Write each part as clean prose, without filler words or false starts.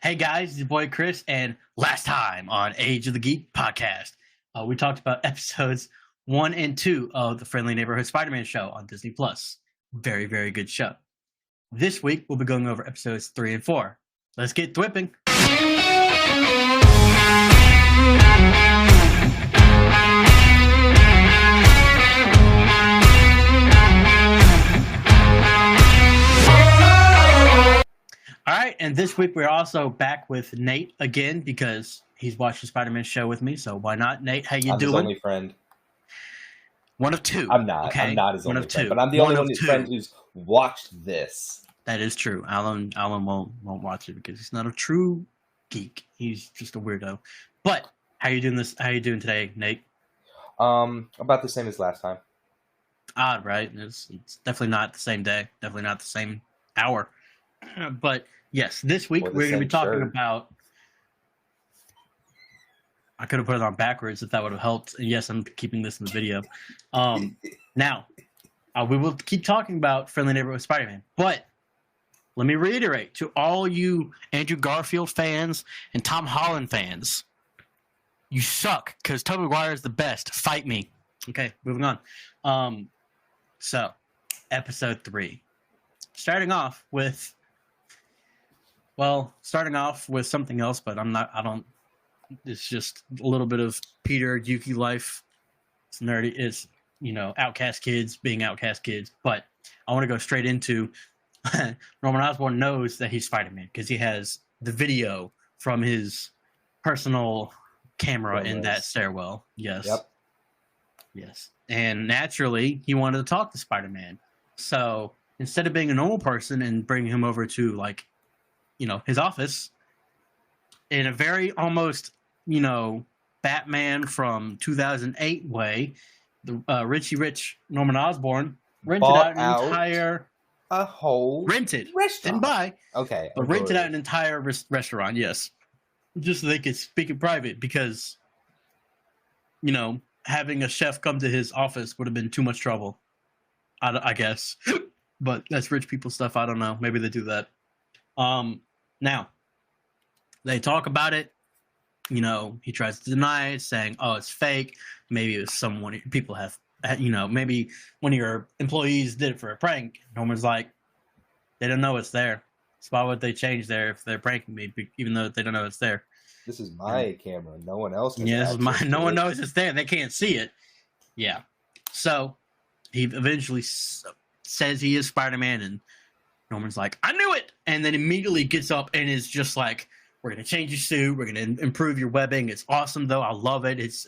Hey guys, it's your boy Chris, and last time on Age of the Geek podcast, we talked about episodes 1 and 2 of the Friendly Neighborhood Spider-Man show on Disney Plus. Very, very good show. This week, we'll be going over episodes 3 and 4. Let's get thwipping. All right, and this week we're also back with Nate again because he's watched the Spider-Man show with me, so why not? Nate, how you doing? I'm his only friend. One of two. I'm not. Okay? I'm not his One only of friend, two. but I'm the One only of friend two. who's watched this. That is true. Alan won't watch it because he's not a true geek. He's just a weirdo. But how you doing this? How you doing today, Nate? About the same as last time. Odd, right? It's definitely not the same day. Definitely not the same hour. But yes, this week we're going to be talking about. I could have put it on backwards if that would have helped. And yes, I'm keeping this in the video. Now, we will keep talking about Friendly Neighborhood Spider-Man, but let me reiterate to all you Andrew Garfield fans and Tom Holland fans, you suck because Tobey Maguire is the best. Fight me. Okay, moving on. So, episode 3. Starting off with something else, but it's just a little bit of Peter Yuki life. It's nerdy. It's, outcast kids being outcast kids. But I want to go straight into Norman Osborn knows that he's Spider-Man because he has the video from his personal camera in that stairwell. Yes. Yep. Yes. And naturally, he wanted to talk to Spider-Man. So instead of being a normal person and bringing him over to, his office, in a very almost, Batman from 2008 way, the Richie Rich Norman Osborn rented out an entire... A whole rented. Restaurant. Didn't buy. Okay. But rented out an entire restaurant, yes. Just so they could speak in private because, having a chef come to his office would have been too much trouble, I guess. But that's rich people stuff. I don't know. Maybe they do that. Now, they talk about it. He tries to deny it, saying, oh, it's fake. Maybe it was someone people have, maybe one of your employees did it for a prank. Norman's like, they don't know it's there. So why would they change there if they're pranking me, even though they don't know it's there? This is my camera. No one else has this is mine. No one knows it's there. They can't see it. Yeah. So he eventually says he is Spider-Man, and Norman's like, I knew it! And then immediately gets up and is just like, we're going to change your suit. We're going to improve your webbing. It's awesome, though. I love it. It's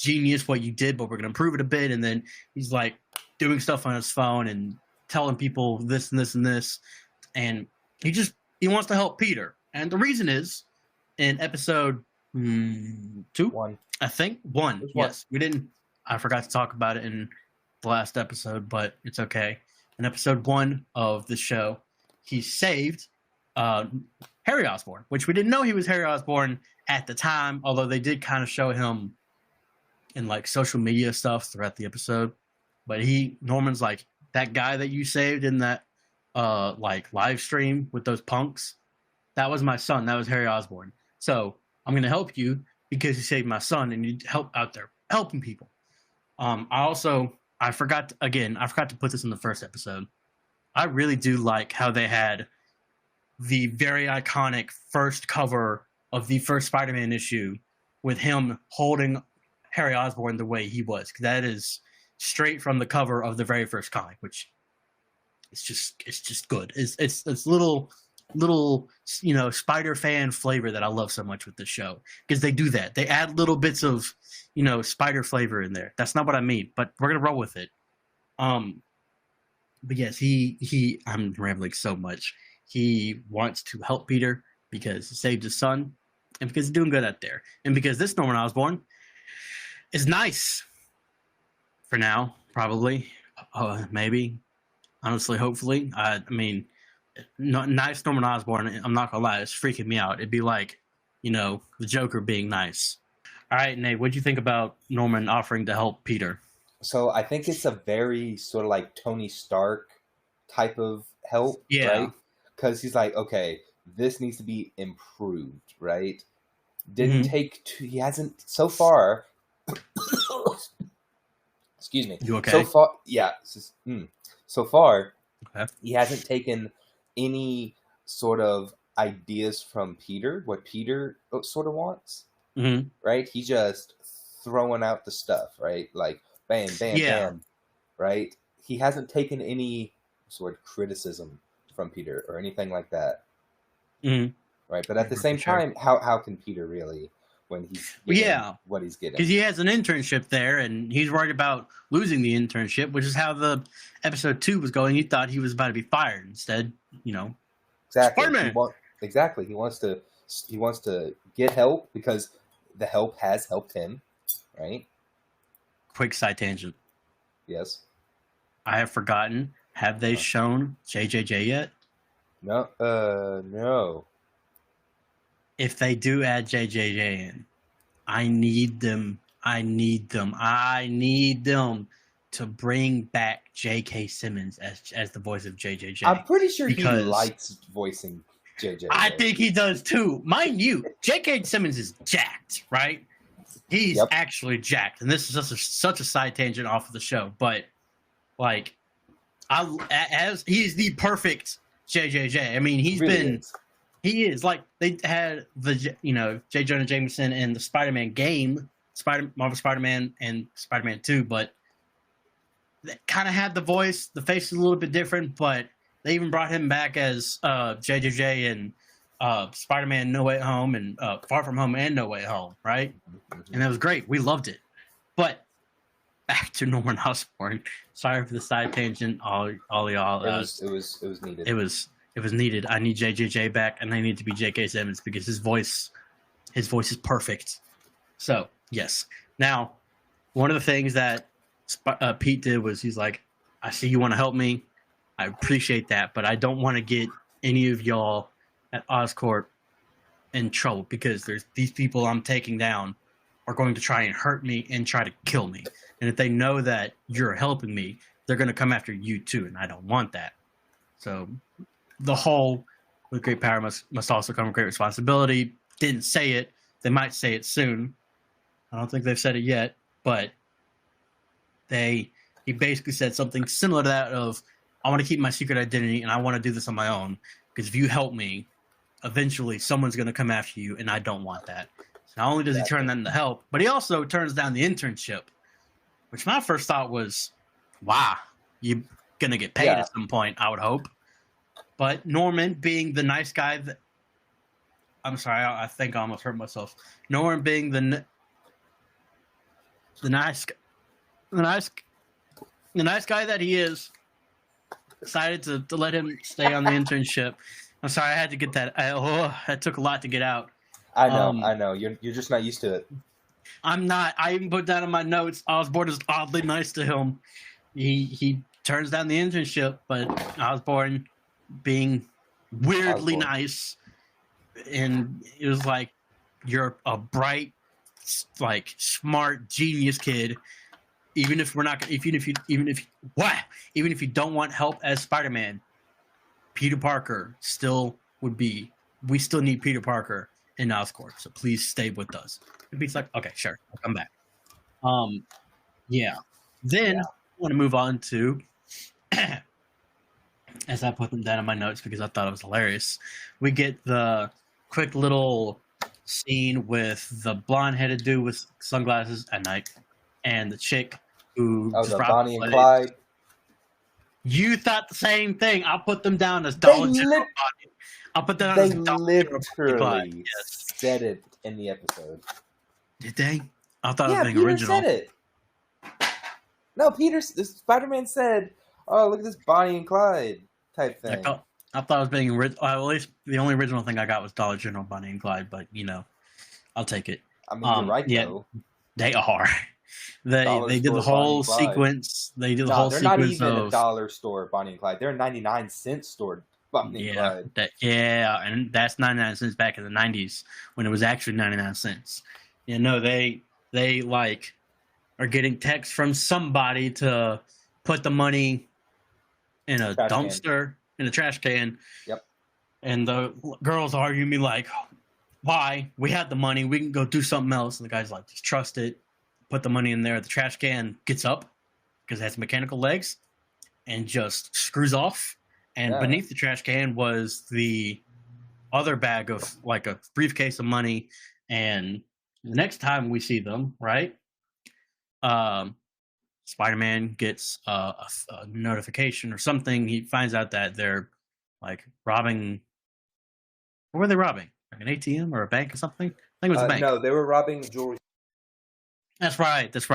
genius what you did, but we're going to improve it a bit. And then he's like doing stuff on his phone and telling people this and this and this. And he wants to help Peter. And the reason is in episode 2, 1. I think 1. Yes, I forgot to talk about it in the last episode, but it's okay. In episode 1 of the show, he saved Harry Osborn, which we didn't know he was Harry Osborn at the time, although they did kind of show him in social media stuff throughout the episode. But Norman's like, that guy that you saved in that live stream with those punks, that was my son. That was Harry Osborn. So I'm going to help you because you saved my son and you help out there helping people. I forgot to put this in the first episode. I really do like how they had the very iconic first cover of the first Spider-Man issue with him holding Harry Osborn the way he was. Because that is straight from the cover of the very first comic, which it's just good. It's little Spider fan flavor that I love so much with this show because they do that. They add little bits of Spider flavor in there. That's not what I mean, but we're gonna roll with it. But yes, I'm rambling so much. He wants to help Peter because he saved his son, and because he's doing good out there, and because this Norman Osborn is nice for now, probably, maybe, honestly, hopefully. I mean. Nice Norman Osborn, I'm not gonna lie, it's freaking me out. It'd be like, the Joker being nice. All right, Nate, what'd you think about Norman offering to help Peter? So I think it's a very sort of like Tony Stark type of help, yeah. Right? Because he's like, okay, this needs to be improved, right? Didn't take he hasn't so far. Excuse me. You okay? So far, yeah. So far, okay. He hasn't taken any sort of ideas from Peter, what Peter sort of wants, right? He's just throwing out the stuff, right? Like bam, bam, bam, right? He hasn't taken any sort of criticism from Peter or anything like that, right? But at the same time, how can Peter really, when he's getting what he's getting? Because he has an internship there, and he's worried about losing the internship, which is how the episode 2 was going. He thought he was about to be fired. Instead, exactly. Spider-Man. Exactly. He wants to get help because the help has helped him, right? Quick side tangent. Yes. I have forgotten. Have they shown JJJ yet? No. No. If they do add JJJ in, I need them to bring back J.K. Simmons as the voice of JJJ. I'm pretty sure he likes voicing JJJ. I think he does too. Mind you, J.K. Simmons is jacked, right? He's actually jacked. And this is just such a side tangent off of the show. But, like, as he's the perfect JJJ. I mean, he's really been... He is. Like, they had the, J. Jonah Jameson in the Spider-Man game, Marvel Spider-Man and Spider-Man 2, but they kind of had the voice. The face is a little bit different, but they even brought him back as JJJ and Spider-Man No Way Home and Far From Home and No Way Home, right? And that was great. We loved it. But back to Norman Osborn. Sorry for the side tangent, all y'all. It was needed. It was needed. I need JJJ back, and I need to be J.K. Simmons because his voice is perfect. So, yes. Now, one of the things that Pete did was he's like, I see you want to help me. I appreciate that, but I don't want to get any of y'all at Oscorp in trouble because there's these people I'm taking down are going to try and hurt me and try to kill me. And if they know that you're helping me, they're going to come after you too, and I don't want that. So... the whole with great power must also come with great responsibility. Didn't say it. They might say it soon. I don't think they've said it yet, but he basically said something similar to that of, I want to keep my secret identity and I want to do this on my own because if you help me, eventually someone's going to come after you and I don't want that. So not only does he turn that into help, but he also turns down the internship, which my first thought was, wow, you're going to get paid at some point, I would hope. But Norman, being the nice guy that... I'm sorry, I think I almost hurt myself. Norman being the nice guy that he is, decided to let him stay on the internship. I'm sorry, I had to get that. That took a lot to get out. I know. You're just not used to it. I'm not. I even put down in my notes, Osborn is oddly nice to him. He turns down the internship, but Osborn... being weirdly nice, and it was like, you're a bright, like smart genius kid. Even if you don't want help as Spider-Man, Peter Parker still would be. We still need Peter Parker in Oscorp, so please stay with us. And Pete's like, okay, sure, I'll come back. Then I want to move on to. As I put them down in my notes because I thought it was hilarious, we get the quick little scene with the blonde-headed dude with sunglasses at night and the chick who... oh, the Bonnie and Clyde. You thought the same thing. I'll put them down as Dollar General Bonnie. I'll put them down as Dollar General literally said it in the episode. Did they? I thought it was being Peter original. Said it. No, Spider-Man said, oh, look at this Bonnie and Clyde type thing. I thought it was being original. At least the only original thing I got was Dollar General Bonnie and Clyde, but I'll take it. I mean, you're right, though. They are. They did the whole sequence. They did the whole sequence. They're not even a dollar store Bonnie and Clyde. They're a 99-cent store Bonnie and Clyde. And that's 99 cents back in the 90s when it was actually 99 cents. They like are getting texts from somebody to put the money in a dumpster, in a trash can. Yep. And the girls arguing me like, why? We had the money. We can go do something else. And the guy's like, just trust it. Put the money in there. The trash can gets up because it has mechanical legs and just screws off. And beneath the trash can was the other bag of like a briefcase of money. And the next time we see them, right? Spider-Man gets a notification or something. He finds out that they're like robbing. What were they robbing? Like an ATM or a bank or something? I think it was a bank. No, they were robbing jewelry. That's right. It's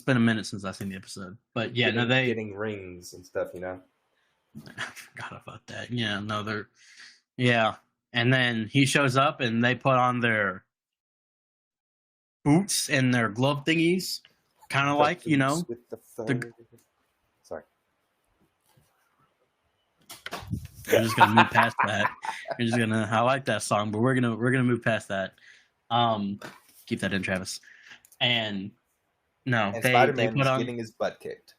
been a minute since I've seen the episode, but yeah, getting rings and stuff. I forgot about that. Yeah, and then he shows up and they put on their boots and their glove thingies, kind of like with the sorry. We're just gonna move past that. I like that song, but we're gonna move past that. Keep that in, Travis. And Spider-Man is getting his butt kicked.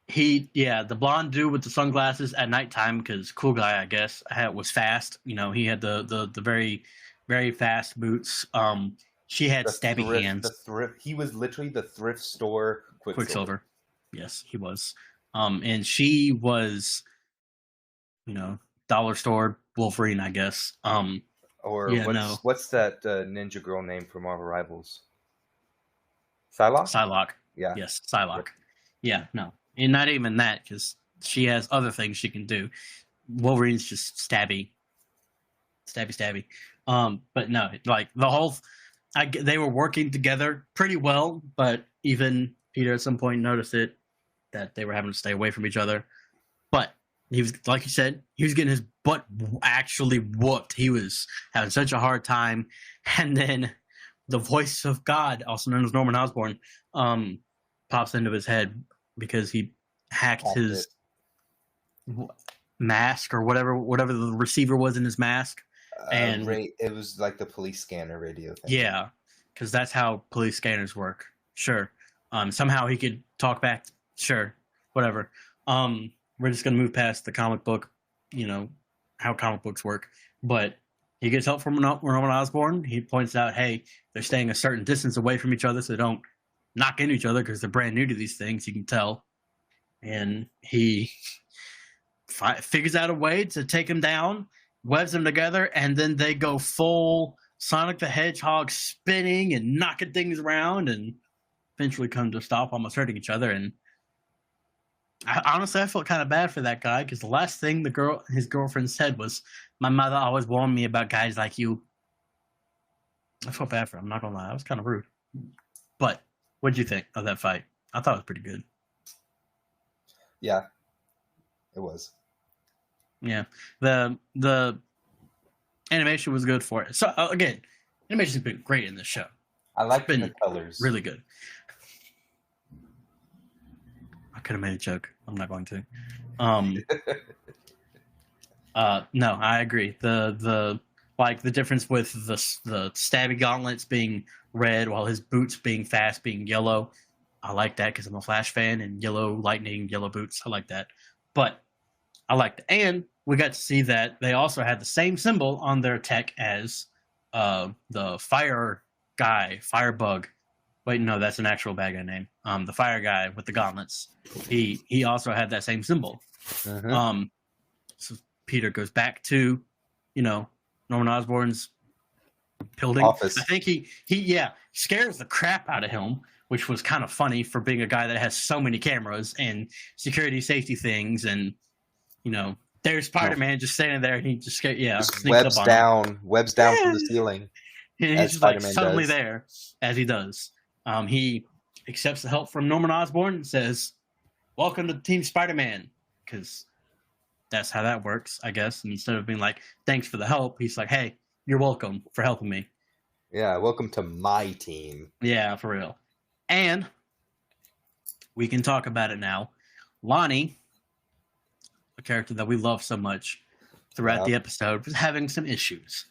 The blonde dude with the sunglasses at nighttime, because cool guy, I guess, was fast. He had the very, very fast boots. She had stabby hands. He was literally the thrift store Quicksilver. Yes, he was. And she was, dollar store Wolverine, I guess. What's that ninja girl name from Marvel Rivals? Psylocke? Yeah. Yes, Psylocke. Yeah, no. And not even that, because she has other things she can do. Wolverine's just stabby. But no, like the whole... they were working together pretty well, but even Peter at some point noticed it, that they were having to stay away from each other. But he was, like you said, he was getting his butt actually whooped. He was having such a hard time. And then the voice of God, also known as Norman Osborn, pops into his head because he hacked his mask or whatever the receiver was in his mask. And it was like the police scanner radio thing. Yeah, because that's how police scanners work. Sure. Somehow he could talk back. Sure. Whatever. We're just going to move past the comic book, how comic books work. But he gets help from Norman Osborn. He points out, hey, they're staying a certain distance away from each other so they don't knock into each other because they're brand new to these things. You can tell. And he figures out a way to take him down, webs them together, and then they go full Sonic the Hedgehog spinning and knocking things around and eventually come to a stop, almost hurting each other. And honestly, I felt kind of bad for that guy because the last thing his girlfriend said was, "My mother always warned me about guys like you." I felt bad for him, I'm not gonna lie. That was kind of rude. But what'd you think of that fight? I thought it was pretty good. Yeah, it was. Yeah, the animation was good for it. So again, animation's been great in this show. I like the colors. Really good. I could have made a joke. I'm not going to. No, I agree. The difference with the stabby gauntlets being red while his boots being fast being yellow. I like that because I'm a Flash fan and yellow lightning, yellow boots. I like that. But I liked it. And we got to see that they also had the same symbol on their tech as the fire guy, Firebug. Wait, no, that's an actual bad guy name. The fire guy with the gauntlets. He also had that same symbol. Uh-huh. So Peter goes back to, Norman Osborn's building. Office. I think he scares the crap out of him, which was kind of funny for being a guy that has so many cameras and security safety things, and there's Spider-Man just standing there, and he just webs down from the ceiling. He's just like suddenly there as he does. He accepts the help from Norman Osborn and says, "Welcome to Team Spider-Man," because that's how that works, I guess. And instead of being like, "Thanks for the help," he's like, "Hey, you're welcome for helping me." Yeah, welcome to my team. Yeah, for real. And we can talk about it now. Lonnie, a character that we love so much throughout the episode, was having some issues.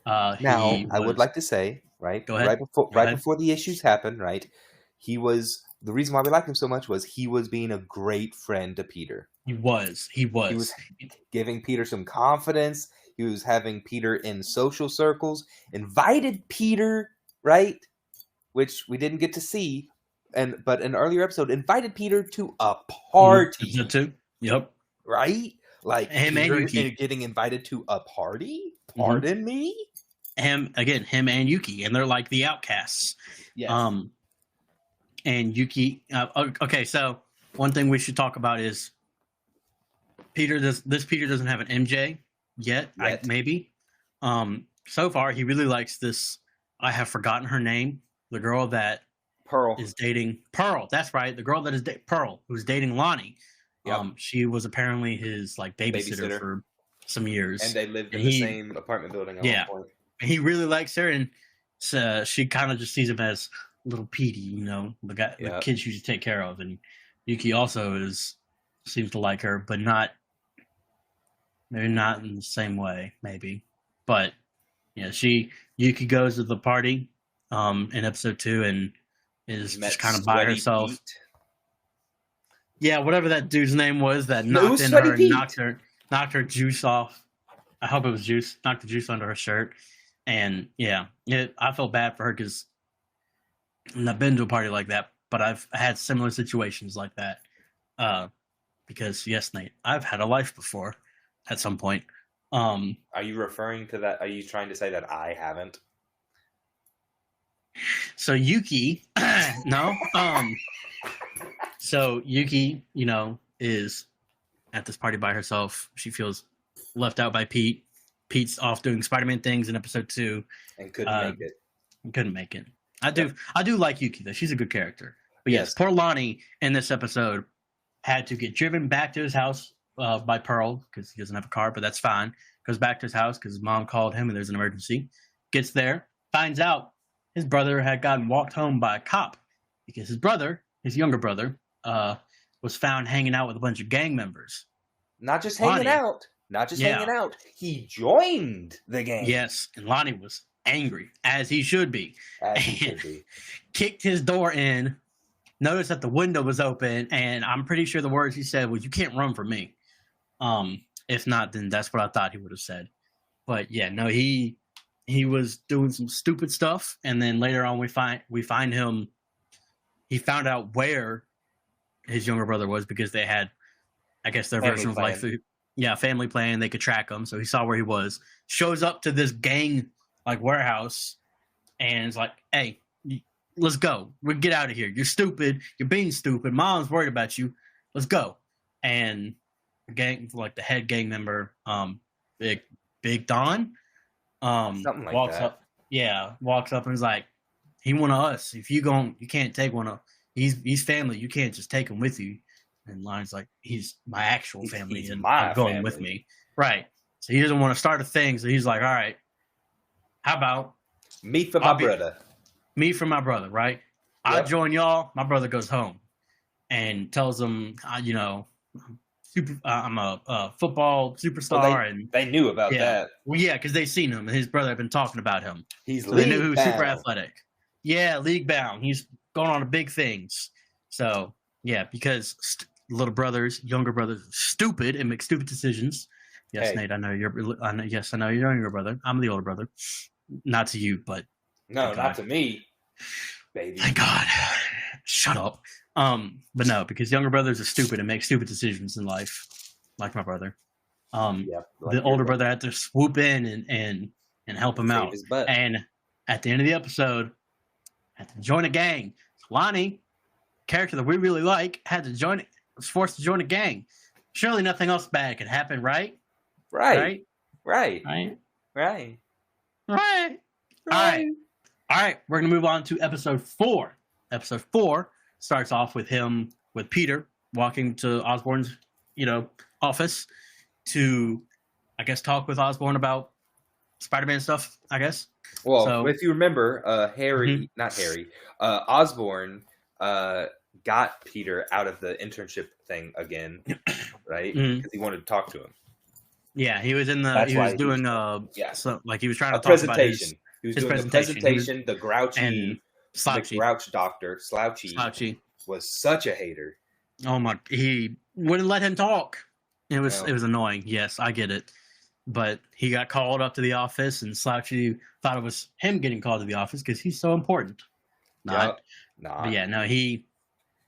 I would like to say, right? Go ahead. Before the issues happened, right? The reason why we liked him so much was he was being a great friend to Peter. He was giving Peter some confidence. He was having Peter in social circles, invited Peter, right? Which we didn't get to see, but in an earlier episode, invited Peter to a party. Too. Yep. Right? Like him Peter and Yuki getting invited to a party? Pardon me? Him and Yuki, and they're like the outcasts. Yes. And Yuki. Okay, so one thing we should talk about is Peter. This Peter doesn't have an MJ yet. Maybe. So far, he really likes this. I have forgotten her name. The girl that Pearl is dating Pearl. That's right. The girl that is Pearl, who's dating Lonnie. Yep. She was apparently his like babysitter for some years, and they lived in the same apartment building at one point. And he really likes her, and she kind of just sees him as little Petey, you know, the guy, the kid she should take care of. And Yuki also seems to like her, but maybe not in the same way, maybe. But yeah, Yuki goes to the party in episode 2 and is just kind of by herself. Pete. Yeah, whatever that dude's name was that knocked in her and knocked her juice off. I hope it was juice. Knocked the juice under her shirt. And yeah, I felt bad for her because I've not been to a party like that, but I've had similar situations like that. Because yes, Nate, I've had a life before at some point. Are you referring to that? Are you trying to say that I haven't? So Yuki, no. So Yuki, you know, is at this party by herself. She feels left out by Pete. Pete's off doing Spider-Man things in episode 2 and couldn't make it. I do like Yuki though. She's a good character. But yes, poor Lonnie in this episode had to get driven back to his house by Pearl because he doesn't have a car, but that's fine. Goes back to his house because his mom called him and there's an emergency. Gets there, finds out his brother had gotten walked home by a cop because his younger brother, was found hanging out with a bunch of gang members. Not just hanging out. He joined the gang. Yes, and Lonnie was angry, as he should be. Kicked his door in, noticed that the window was open, and I'm pretty sure the words he said was, "You can't run from me." If not, then that's what I thought he would have said. But yeah, no, he was doing some stupid stuff, and then later on we find him. He found out where his younger brother was because they had, I guess, their version of life. Yeah, family plan. They could track him, so he saw where he was. Shows up to this gang like warehouse, and is like, "Hey, let's go. We get out of here. You're stupid. You're being stupid. Mom's worried about you. Let's go." And the gang, like the head gang member, Big Don, something like walks that. up. Yeah, walks up and is like, "He one of us. If you can't take one of. He's family. You can't just take him with you." And Lonnie's like, "He's my actual family, and I'm going with me." Right. So he doesn't want to start a thing. So he's like, "All right, how about meet for my brother? Meet for my brother, right? Yep. I'll join y'all." My brother goes home and tells them, you know, I'm a football superstar, well, and they knew about that. Well, yeah, because they seen him, and his brother had been talking about him. So they knew he was super athletic. Yeah, league bound. He's going on to big things. So yeah, because younger brothers, are stupid and make stupid decisions. Yes, hey. Nate, I know you're younger brother. I'm the older brother. Not to you, but no, not to me, baby. Thank God. Shut up. But no, because younger brothers are stupid and make stupid decisions in life, like my brother. The older brother had to swoop in and help him out. And at the end of the episode, had to join a gang. Lonnie, character that we really like, was forced to join a gang. Surely nothing else bad could happen, right? Right. All right. We're gonna move on to episode 4. Episode 4 starts off with Peter walking to Osborn's, office to, I guess, talk with Osborn about Spider-Man stuff, I guess. Well, if you remember, Osborn got Peter out of the internship thing again, right? Because he wanted to talk to him. Yeah, he was in the. He was doing he was trying to talk presentation. About he was doing a presentation. The grouchy, Slouchy. the grouch doctor, Slouchy, was such a hater. Oh my! He wouldn't let him talk. It was annoying. Yes, I get it. But he got called up to the office, and Slouchy thought it was him getting called to the office because he's so important. Not. But yeah, no,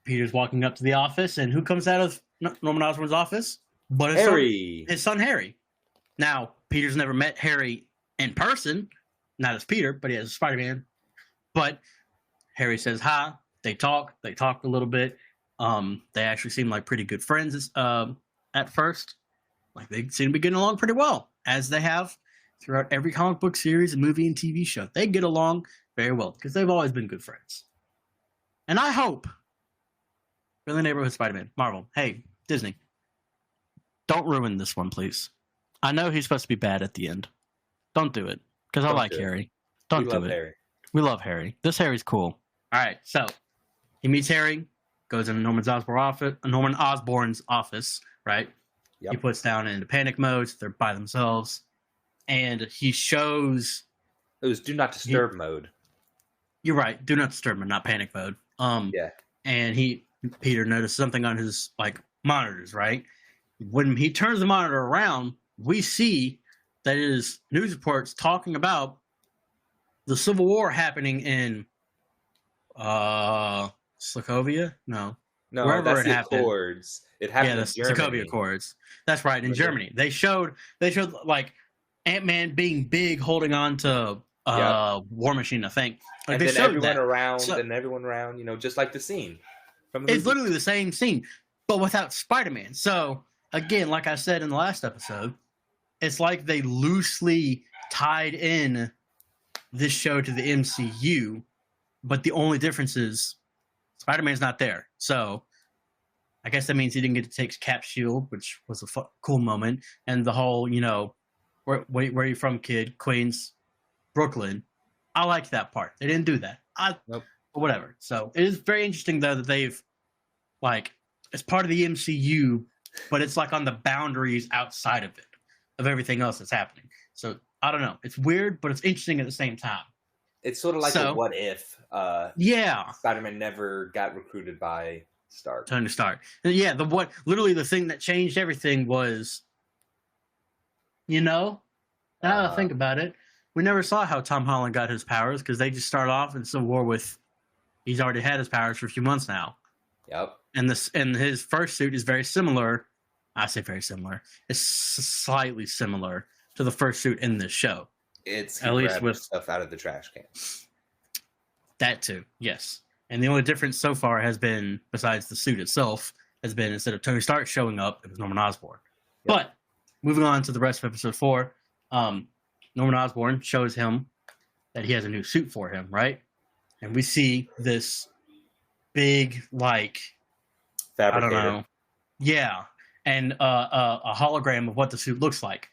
Peter's walking up to the office, and who comes out of Norman Osborn's office? But his son Harry. Now, Peter's never met Harry in person, not as Peter, but he has Spider-Man. But Harry says hi. They talked a little bit. They actually seem like pretty good friends at first. Like, they seem to be getting along pretty well, as they have throughout every comic book series, movie, and TV show. They get along very well because they've always been good friends. And I hope, for the neighborhood Spider-Man, Marvel, hey, Disney, don't ruin this one, please. I know he's supposed to be bad at the end. Don't do it, because I like Harry. Don't do it. Harry. We love Harry. This Harry's cool. All right, so he meets Harry, goes into Norman Osborn's office, right? Yep. He puts down into panic mode. They're by themselves, and he shows. It was do not disturb mode. You're right. Do not disturb mode, not panic mode. Yeah. And Peter noticed something on his monitors, right? When he turns the monitor around, we see that it is news reports talking about the Civil War happening in Sokovia? No, wherever that's it happened. Accords. It happened in Germany. Sokovia Accords. That's right, in Germany. They showed like Ant-Man being big, holding on to War Machine, I think. Like, and then everyone around, just like the scene. It's literally the same scene, but without Spider-Man. So, again, like I said in the last episode, it's like they loosely tied in this show to the MCU, but the only difference is Spider-Man's not there. So, I guess that means he didn't get to take Cap's shield, which was a cool moment. And the whole, where are you from, kid? Queens, Brooklyn. I liked that part. They didn't do that. Nope. But whatever. So it is very interesting, though, that they've, it's part of the MCU, but it's on the boundaries outside of it, of everything else that's happening. So I don't know. It's weird, but it's interesting at the same time. It's sort of like a what if. Spider-Man never got recruited by Tony Stark. Yeah, literally the thing that changed everything was, now that I think about it, we never saw how Tom Holland got his powers because they just start off in Civil War with he's already had his powers for a few months now. Yep. And his first suit is very similar. I say very similar. It's slightly similar to the first suit in this show. It's at least with stuff out of the trash can. That too, yes. And the only difference so far has been, besides the suit itself, has been instead of Tony Stark showing up, it was Norman Osborn. Yep. But moving on to the rest of episode 4, Norman Osborn shows him that he has a new suit for him, right? And we see this big, fabricated. I don't know. Yeah. And a hologram of what the suit looks like.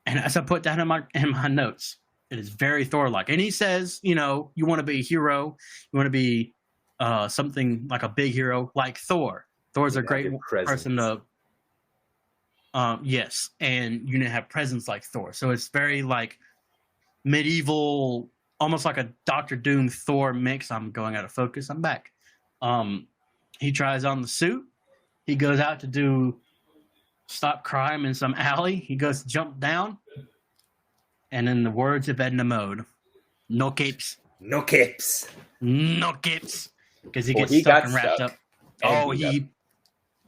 And as I put down in my notes, it is very Thor-like. And he says, you want to be a hero. You want to be something like a big hero like Thor. Thor's a great person to... yes, and you need to have presence like Thor. So it's very medieval, almost like a Doctor Doom Thor mix. I'm going out of focus. I'm back. He tries on the suit. He goes out to stop crime in some alley. He goes to jump down. And in the words of Edna Mode, no capes. No capes. No capes. Because he gets stuck and wrapped up. Oh, he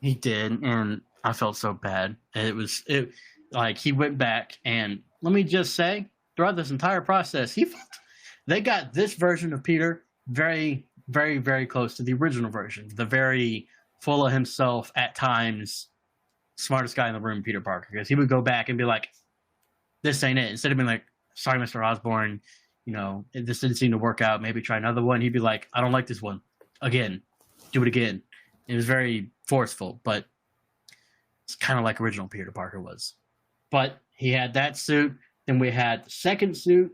did. And I felt so bad. He went back, and let me just say, throughout this entire process, they got this version of Peter very, very, very close to the original version. The very full of himself, at times, smartest guy in the room, Peter Parker. Because he would go back and be like, this ain't it. Instead of being like, sorry, Mr. Osborn, this didn't seem to work out. Maybe try another one. He'd be like, I don't like this one. Again. Do it again. It was very forceful, but it's kind of like original Peter Parker was. But he had that suit. Then we had the second suit.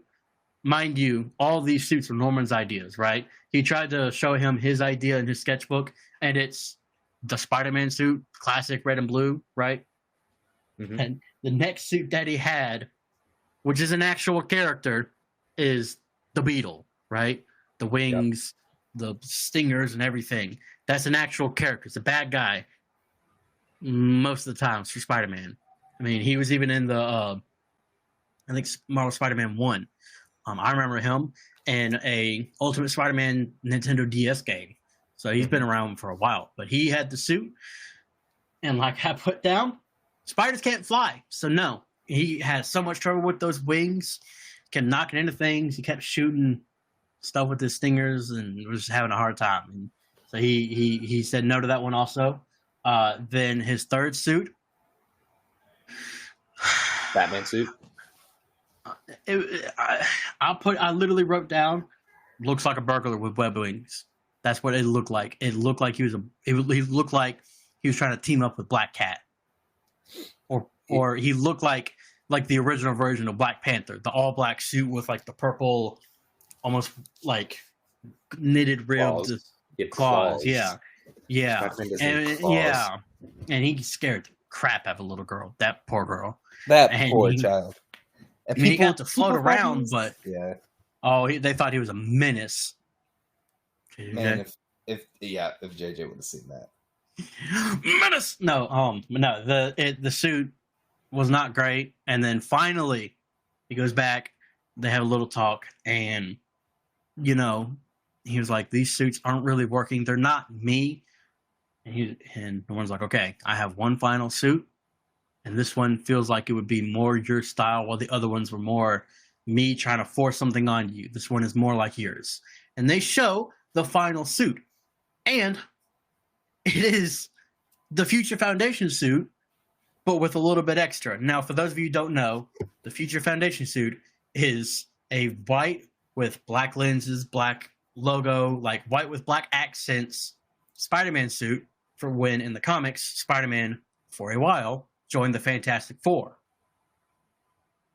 Mind you, all these suits were Norman's ideas, right? He tried to show him his idea in his sketchbook, and it's the Spider-Man suit, classic red and blue, right? Mm-hmm. And the next suit that he had, which is an actual character, is the Beetle, right? The wings, the stingers, and everything. That's an actual character. It's a bad guy. most of the times for Spider-Man. I mean, he was even in the I think Marvel Spider-Man 1. I remember him in a Ultimate Spider-Man Nintendo DS game. So he's been around for a while, but he had the suit. And like I put down, spiders can't fly. So no, he had so much trouble with those wings, kept knocking into things. He kept shooting stuff with his stingers and was having a hard time. And so he said no to that one also. Then his third suit, Batman suit. I literally wrote down, looks like a burglar with web wings. That's what it looked like. It looked like he looked like he was trying to team up with Black Cat, or he looked like the original version of Black Panther, the all black suit with like the purple, almost like knitted ribbed claws. Yeah, and he scared the crap out of a little girl. That poor girl. That poor child. And he got to float around, but they thought he was a menace. Man, if JJ would have seen that. Menace. No, the suit was not great, and then finally he goes back. They have a little talk, and he was like, "These suits aren't really working. They're not me." And the one's like, "Okay, I have one final suit, and this one feels like it would be more your style, while the other ones were more me trying to force something on you. This one is more like yours." And they show the final suit, and it is the Future Foundation suit, but with a little bit extra. Now, for those of you who don't know, the Future Foundation suit is a white with black lenses, black logo, like white with black accents Spider-Man suit for when in the comics, Spider-Man, for a while, joined the Fantastic Four.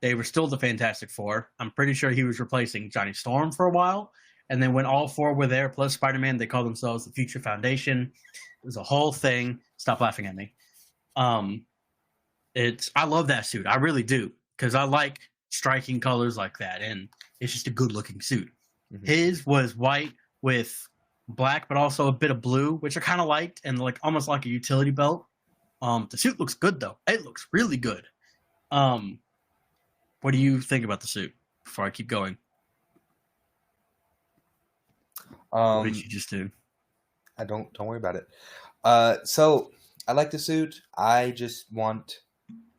They were still the Fantastic Four. I'm pretty sure he was replacing Johnny Storm for a while. And then when all four were there, plus Spider-Man, they called themselves the Future Foundation. It was a whole thing. Stop laughing at me. I love that suit. I really do. Because I like striking colors like that. And it's just a good-looking suit. Mm-hmm. His was white with black, but also a bit of blue, which I kind of liked. And like almost like a utility belt. The suit looks good, though. It looks really good. What do you think about the suit before I keep going? What did you just do? Don't worry about it. So I like the suit. I just want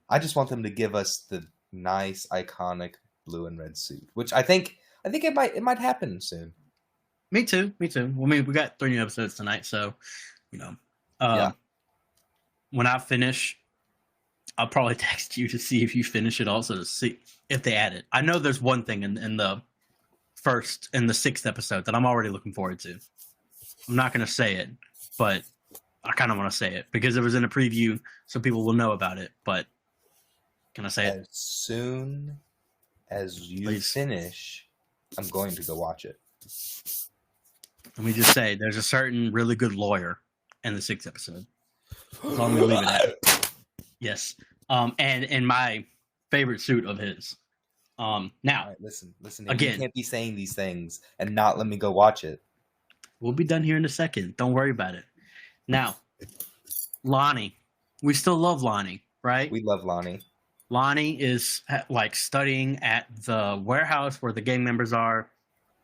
them to give us the nice, iconic blue and red suit, which I think it might happen soon. Me too. Well, I mean, we got 3 new episodes tonight, so when I finish, I'll probably text you to see if you finish it, also to see if they add it. I know there's one thing in the 6th episode that I'm already looking forward to. I'm not going to say it, but I kind of want to say it because it was in a preview, so people will know about it. But can I say it? As soon as you finish, I'm going to go watch it. Let me just say, there's a certain really good lawyer in the 6th episode. That's all I'm going to leave it at. Yes. And in my favorite suit of his. Now, right, listen. Again, you can't be saying these things and not let me go watch it. We'll be done here in a second. Don't worry about it. Now, Lonnie. We still love Lonnie, right? We love Lonnie. Lonnie is like studying at the warehouse where the gang members are.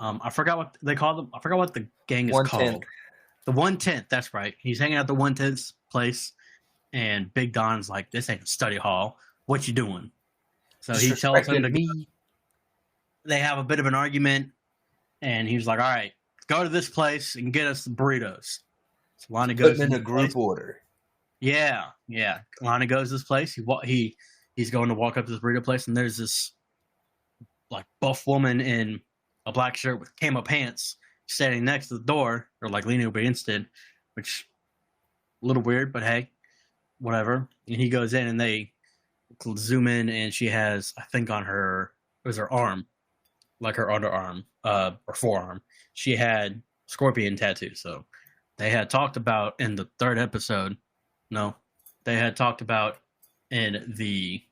I forgot what they call them. I forgot what the gang is called. The 110th. That's right. He's hanging out the 110th place, and Big Don's like, "This ain't a study hall. What you doing?" So he tells him to me. They have a bit of an argument, and he's like, "All right, go to this place and get us the burritos." So Lonnie goes in a group order. Yeah. Lonnie goes to this place. He's going to walk up to this burrito place, and there's this like buff woman in a black shirt with camo pants standing next to the door, or like leaning over against it, which a little weird, but hey, whatever. And he goes in, and they zoom in, and she has, I think on her, it was her arm, like her underarm, or forearm, she had scorpion tattoo. So they had talked about in the 3rd episode, they had talked about in the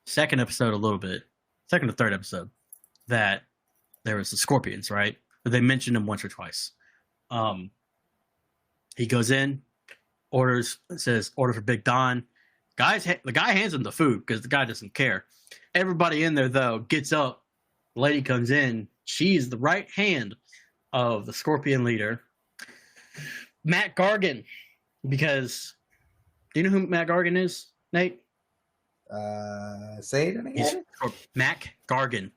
2nd episode a little bit, 2nd or 3rd episode, that there was the scorpions, right? But they mentioned them once or twice. He goes in, says order for Big Don. The guy hands him the food because the guy doesn't care. Everybody in there though gets up. The lady comes in. She's the right hand of the Scorpion leader, Matt Gargan. Because do you know who Matt Gargan is, Nate? Say it again. Matt Gargan.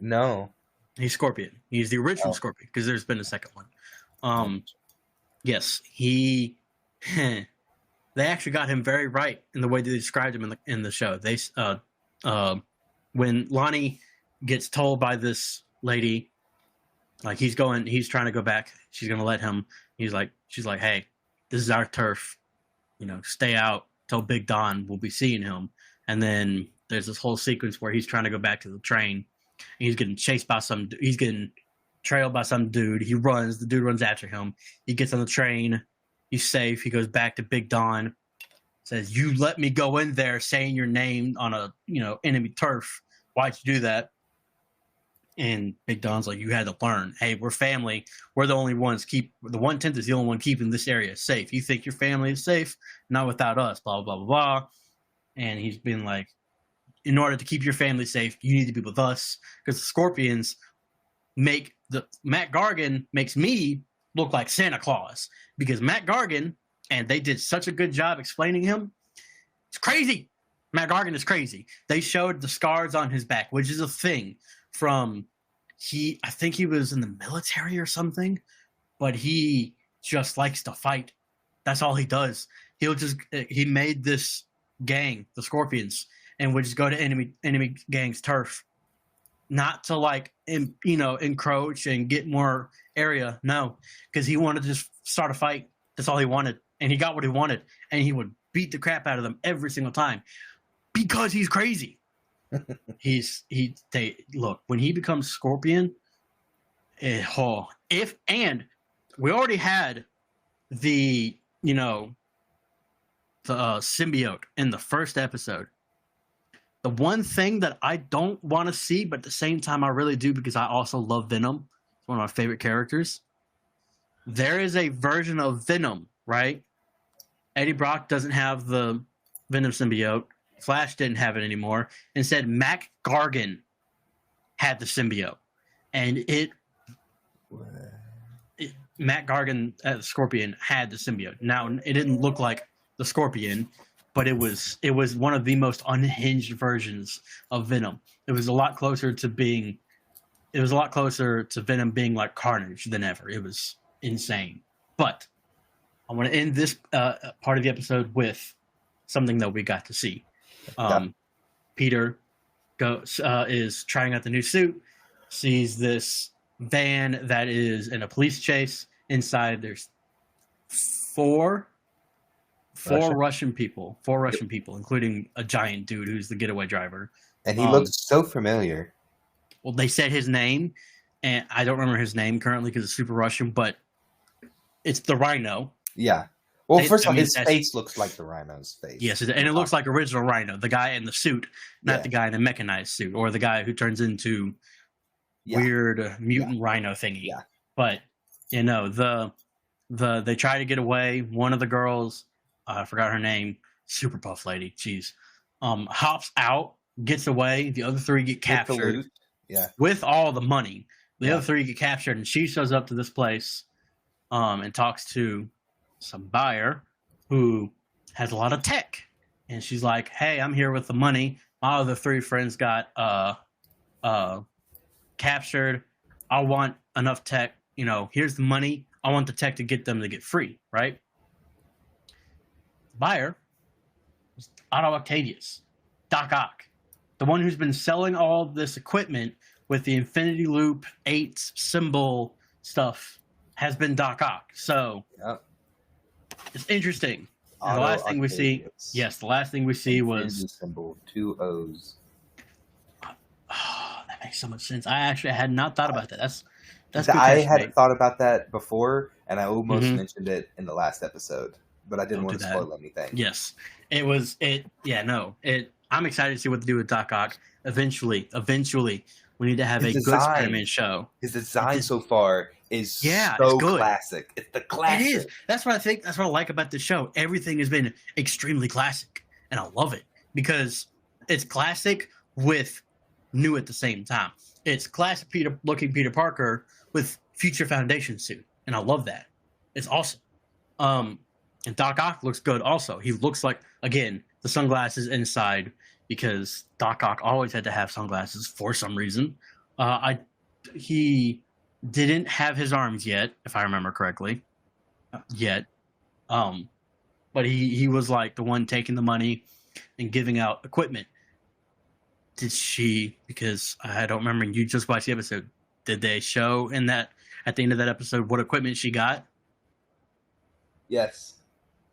No. He's Scorpion. He's the original Scorpion because there's been a second one. Yes, he. They actually got him very right in the way they described him in the show. They when Lonnie gets told by this lady, like he's trying to go back. She's gonna let him. She's like, hey, this is our turf. Stay out till Big Don. We'll be seeing him. And then there's this whole sequence where he's trying to go back to the train. And he's getting chased by he's getting trailed by some dude. He runs. The dude runs after him. He gets on the train. He's safe. He goes back to Big Don. Says, "You let me go in there saying your name on a enemy turf. Why'd you do that?" And Big Don's like, "You had to learn. Hey, we're family. We're the only ones the 1/10 is the only one keeping this area safe. You think your family is safe? Not without us. Blah blah blah blah." And he's been like, in order to keep your family safe, you need to be with us because the Scorpions Matt Gargan makes me look like Santa Claus because Matt Gargan, and they did such a good job explaining him. It's crazy. Matt Gargan is crazy. They showed the scars on his back, which is a thing from I think he was in the military or something, but he just likes to fight. That's all he does. He made this gang, the Scorpions, and would just go to enemy gang's turf, not to encroach and get more area. No, because he wanted to just start a fight. That's all he wanted, and he got what he wanted, and he would beat the crap out of them every single time because he's crazy. Look, when he becomes Scorpion, we already had the symbiote in the first episode. The one thing that I don't want to see, but at the same time I really do because I also love Venom. It's one of my favorite characters. There is a version of Venom, right? Eddie Brock doesn't have the Venom symbiote. Flash didn't have it anymore. Instead, Matt Gargan had the symbiote. And Matt Gargan as Scorpion had the symbiote. Now, it didn't look like the Scorpion, but it was one of the most unhinged versions of Venom. It was a lot closer to Venom being like Carnage than ever. It was insane. But I want to end this part of the episode with something that we got to see. Peter is trying out the new suit, sees this van that is in a police chase. Inside there's four Russian people, including a giant dude who's the getaway driver. And he looks so familiar. Well, they said his name, and I don't remember his name currently because it's super Russian, but it's the Rhino. Yeah. Well, first of all, his face looks like the Rhino's face. Yes, and it looks like original Rhino, the guy in the suit, not the guy in the mechanized suit, or the guy who turns into weird mutant Rhino thingy. Yeah. But they try to get away. One of the girls, I forgot her name, super buff lady, jeez, hops out, gets away. The other three get captured. With all the money. The other three get captured, and she shows up to this place, and talks to some buyer who has a lot of tech, and she's like, "Hey, I'm here with the money. My other three friends got captured. I want enough tech. Here's the money. I want the tech to get them to get free, right?" The buyer is Otto Octavius, Doc Ock, the one who's been selling all this equipment with the Infinity Loop 8 symbol stuff has been Doc Ock. So it's interesting. The last thing we see, the last thing we see was symbol 2 O's. Oh, that makes so much sense. I actually had not thought about that. That's I had thought about that before, and I almost mentioned it in the last episode, but I didn't want to spoil anything. Yes, it was it. Yeah, no, it. I'm excited to see what they do with Doc Ock. Eventually, we need to have a good Spider-Man show. His design so far is so classic. It's the classic. It is. That's what I think. That's what I like about the show. Everything has been extremely classic, and I love it because it's classic with new at the same time. It's classic Peter Parker with future Foundation suit, and I love that. It's awesome. And Doc Ock looks good also. He looks like, again, the sunglasses inside, because Doc Ock always had to have sunglasses for some reason. He didn't have his arms yet, if I remember correctly. Yet. But he was like the one taking the money and giving out equipment. Did she, because I don't remember, you just watched the episode, did they show in that, at the end of that episode, what equipment she got? Yes.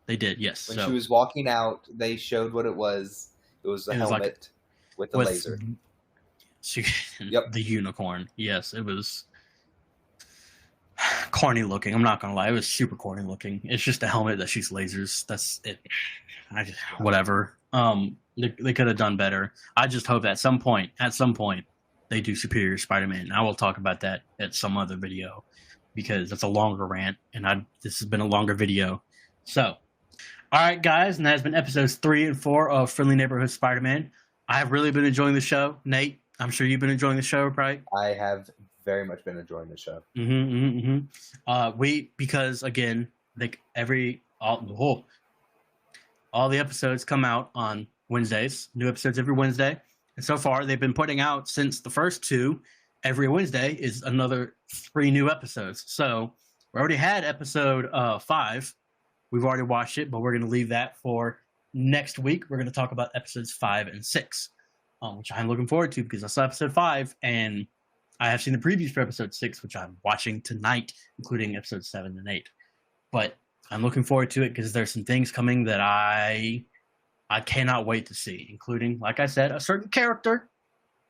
They did, yes. When she was walking out, they showed what it was. It was a helmet with a laser. The unicorn. Yes, it was corny looking. I'm not going to lie. It was super corny looking. It's just a helmet that shoots lasers. That's it. Whatever. They could have done better. I just hope at some point, they do Superior Spider-Man. I will talk about that at some other video because it's a longer rant, and this has been a longer video. So, all right, guys, and that has been episodes 3 and 4 of Friendly Neighborhood Spider-Man. I have really been enjoying the show. Nate, I'm sure you've been enjoying the show, right? I have very much been enjoying the show. Because again, like all the episodes come out on Wednesdays, new episodes every Wednesday. And so far, they've been putting out, since the first 2, every Wednesday is another 3 new episodes. So we already had episode 5. We've already watched it, but we're going to leave that for next week. We're going to talk about episodes 5 and 6, which I'm looking forward to because I saw episode 5, and I have seen the previews for episode 6, which I'm watching tonight, including episodes 7 and 8. But I'm looking forward to it because there's some things coming that I cannot wait to see, including, like I said, a certain character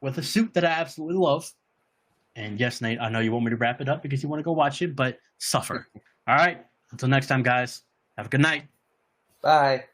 with a suit that I absolutely love. And yes, Nate, I know you want me to wrap it up because you want to go watch it, but suffer. All right. Until next time, guys. Have a good night. Bye.